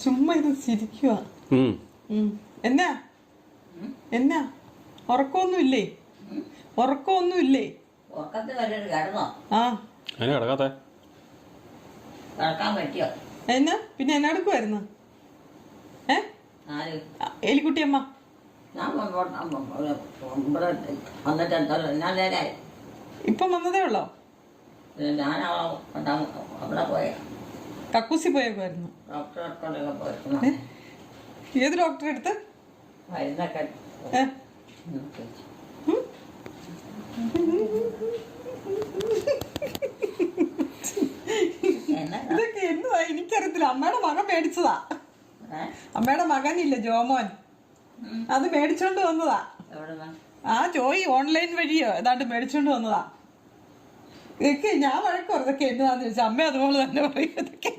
ചുമ്മാ ഇത് ചിരിക്കുക. എന്നാ എന്നാ ഉറക്കമൊന്നുമില്ലേ? ഉറക്കമൊന്നുമില്ലേ? എന്നാ പിന്നെ എന്നാ എടുക്കുമായിരുന്നു? എലിക്കുട്ടിയമ്മ ഇപ്പം വന്നതേ ഉള്ളോ? കക്കൂസി പോയേക്കുമായിരുന്നു. ഏത് ഡോക്ടറെ അടുത്ത്? ഇതൊക്കെ എന്തുവാ എനിക്കറിയത്തില്ല. അമ്മയുടെ മകൻ മേടിച്ചതാ. അമ്മയുടെ മകനില്ല ജോമോൻ, അത് മേടിച്ചോണ്ട് വന്നതാ. ആ ജോയി ഓൺലൈൻ വഴിയോ ഏതാണ്ട് മേടിച്ചോണ്ട് വന്നതാ. ഇതൊക്കെ ഞാൻ വഴക്ക് പറഞ്ഞതൊക്കെ എന്നതാന്ന് ചോദിച്ചാൽ അമ്മ അതുപോലെ തന്നെ പറയും. ഇതൊക്കെ